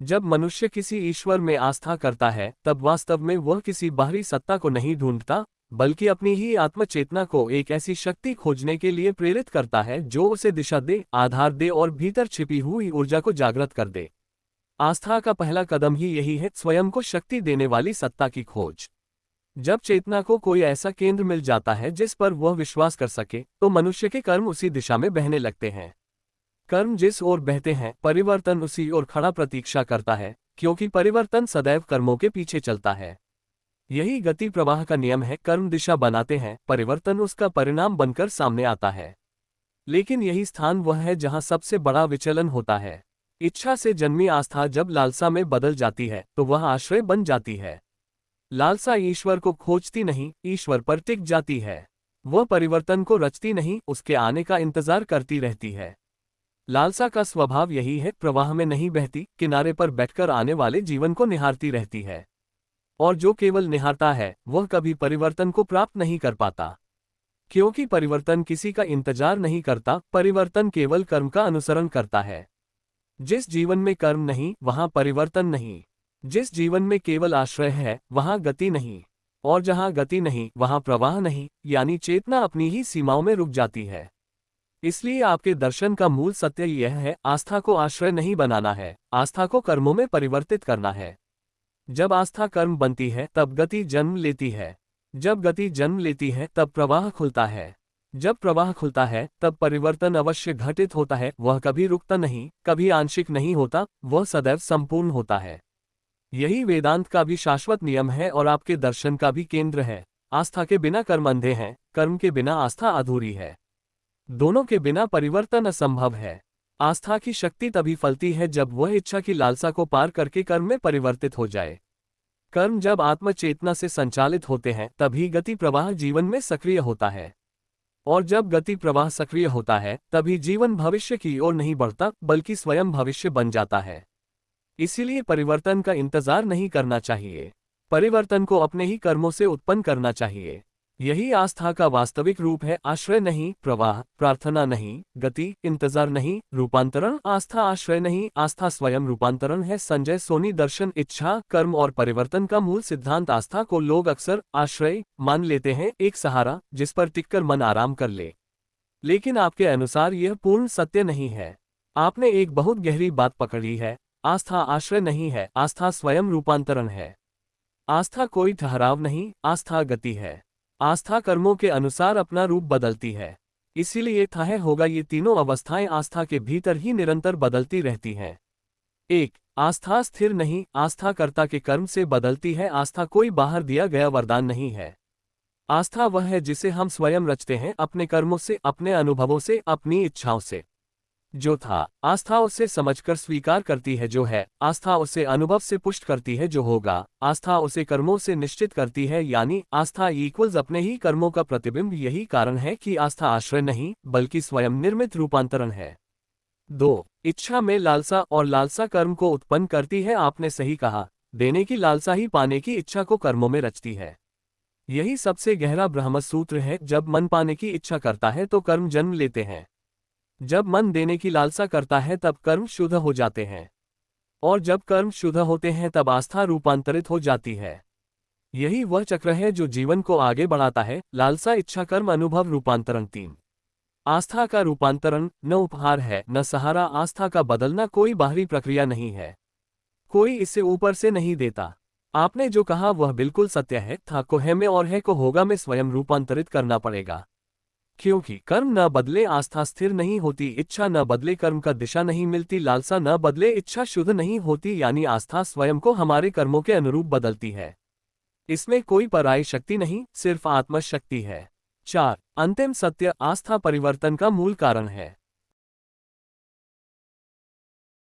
जब मनुष्य किसी ईश्वर में आस्था करता है तब वास्तव में वह किसी बाहरी सत्ता को नहीं ढूंढता, बल्कि अपनी ही आत्मचेतना को एक ऐसी शक्ति खोजने के लिए प्रेरित करता है जो उसे दिशा दे, आधार दे और भीतर छिपी हुई ऊर्जा को जागृत कर दे। आस्था का पहला कदम ही यही है, स्वयं को शक्ति देने वाली सत्ता की खोज। जब चेतना को कोई ऐसा केंद्र मिल जाता है जिस पर वह विश्वास कर सके, तो मनुष्य के कर्म उसी दिशा में बहने लगते हैं। कर्म जिस ओर बहते हैं, परिवर्तन उसी ओर खड़ा प्रतीक्षा करता है, क्योंकि परिवर्तन सदैव कर्मों के पीछे चलता है। यही गति प्रवाह का नियम है। कर्म दिशा बनाते हैं, परिवर्तन उसका परिणाम बनकर सामने आता है। लेकिन यही स्थान वह है जहां सबसे बड़ा विचलन होता है। इच्छा से जन्मी आस्था जब लालसा में बदल जाती है तो वह आश्रय बन जाती है। लालसा ईश्वर को खोजती नहीं, ईश्वर पर टिक जाती है। वह परिवर्तन को रचती नहीं, उसके आने का इंतजार करती रहती है। लालसा का स्वभाव यही है, प्रवाह में नहीं बहती, किनारे पर बैठकर आने वाले जीवन को निहारती रहती है। और जो केवल निहारता है वह कभी परिवर्तन को प्राप्त नहीं कर पाता, क्योंकि परिवर्तन किसी का इंतजार नहीं करता, परिवर्तन केवल कर्म का अनुसरण करता है। जिस जीवन में कर्म नहीं वहां परिवर्तन नहीं, जिस जीवन में केवल आश्रय है वहां गति नहीं, और जहां गति नहीं वहां प्रवाह नहीं, यानी चेतना अपनी ही सीमाओं में रुक जाती है। इसलिए आपके दर्शन का मूल सत्य यह है, आस्था को आश्रय नहीं बनाना है, आस्था को कर्मों में परिवर्तित करना है। जब आस्था कर्म बनती है तब गति जन्म लेती है, जब गति जन्म लेती है तब प्रवाह खुलता है, जब प्रवाह खुलता है तब परिवर्तन अवश्य घटित होता है। वह कभी रुकता नहीं, कभी आंशिक नहीं होता, वह सदैव संपूर्ण होता है। यही वेदांत का भी शाश्वत नियम है और आपके दर्शन का भी केंद्र है। आस्था के बिना कर्म अंधे हैं, कर्म के बिना आस्था अधूरी है। दोनों के बिना परिवर्तन असंभव है। आस्था की शक्ति तभी फलती है जब वह इच्छा की लालसा को पार करके कर्म में परिवर्तित हो जाए। कर्म जब आत्मचेतना से संचालित होते हैं तभी गति प्रवाह जीवन में सक्रिय होता है, और जब गति प्रवाह सक्रिय होता है तभी जीवन भविष्य की ओर नहीं बढ़ता बल्कि स्वयं भविष्य बन जाता है। इसीलिए परिवर्तन का इंतजार नहीं करना चाहिए, परिवर्तन को अपने ही कर्मों से उत्पन्न करना चाहिए। यही आस्था का वास्तविक रूप है, आश्रय नहीं, प्रवाह, प्रार्थना नहीं, गति, इंतजार नहीं, रूपांतरण। आस्था आश्रय नहीं, आस्था स्वयं रूपांतरण है। संजय सोनी। दर्शन, इच्छा, कर्म और परिवर्तन का मूल सिद्धांत। आस्था को लोग अक्सर आश्रय मान लेते हैं, एक सहारा जिस पर टिककर मन आराम कर ले। लेकिन आपके अनुसार यह पूर्ण सत्य नहीं है। आपने एक बहुत गहरी बात पकड़ी है। आस्था आश्रय नहीं है, आस्था स्वयं रूपांतरण है। आस्था कोई ठहराव नहीं, आस्था गति है। आस्था कर्मों के अनुसार अपना रूप बदलती है। इसीलिए था होगा ये तीनों अवस्थाएं आस्था के भीतर ही निरंतर बदलती रहती हैं। 1. आस्था स्थिर नहीं, आस्था कर्ता के कर्म से बदलती है। आस्था कोई बाहर दिया गया वरदान नहीं है। आस्था वह है जिसे हम स्वयं रचते हैं, अपने कर्मों से, अपने अनुभवों से, अपनी इच्छाओं से। जो था, आस्था उसे समझकर स्वीकार करती है जो है, आस्था उसे अनुभव से पुष्ट करती है जो होगा, आस्था उसे कर्मों से निश्चित करती है, यानी आस्था इक्वल्स अपने ही कर्मों का प्रतिबिंब। यही कारण है कि आस्था आश्रय नहीं बल्कि स्वयं निर्मित रूपांतरण है। 2. इच्छा में लालसा, और लालसा कर्म को उत्पन्न करती है। आपने सही कहा, देने की लालसा ही पाने की इच्छा को कर्मों में रचती है। यही सबसे गहरा ब्रह्म सूत्र है। जब मन पाने की इच्छा करता है तो कर्म जन्म लेते हैं, जब मन देने की लालसा करता है तब कर्म शुद्ध हो जाते हैं, और जब कर्म शुद्ध होते हैं तब आस्था रूपांतरित हो जाती है। यही वह चक्र है जो जीवन को आगे बढ़ाता है। लालसा, इच्छा, कर्म, अनुभव, रूपांतरण। 3. आस्था का रूपांतरण न उपहार है न सहारा। आस्था का बदलना कोई बाहरी प्रक्रिया नहीं है, कोई इसे ऊपर से नहीं देता। आपने जो कहा वह बिल्कुल सत्य है। था को है में और है को होगा में स्वयं रूपांतरित करना पड़ेगा, क्योंकि कर्म न बदले आस्था स्थिर नहीं होती, इच्छा न बदले कर्म का दिशा नहीं मिलती, लालसा न बदले इच्छा शुद्ध नहीं होती, यानी आस्था स्वयं को हमारे कर्मों के अनुरूप बदलती है। इसमें कोई पराई शक्ति नहीं, सिर्फ आत्मशक्ति है। 4. अंतिम सत्य, आस्था परिवर्तन का मूल कारण है।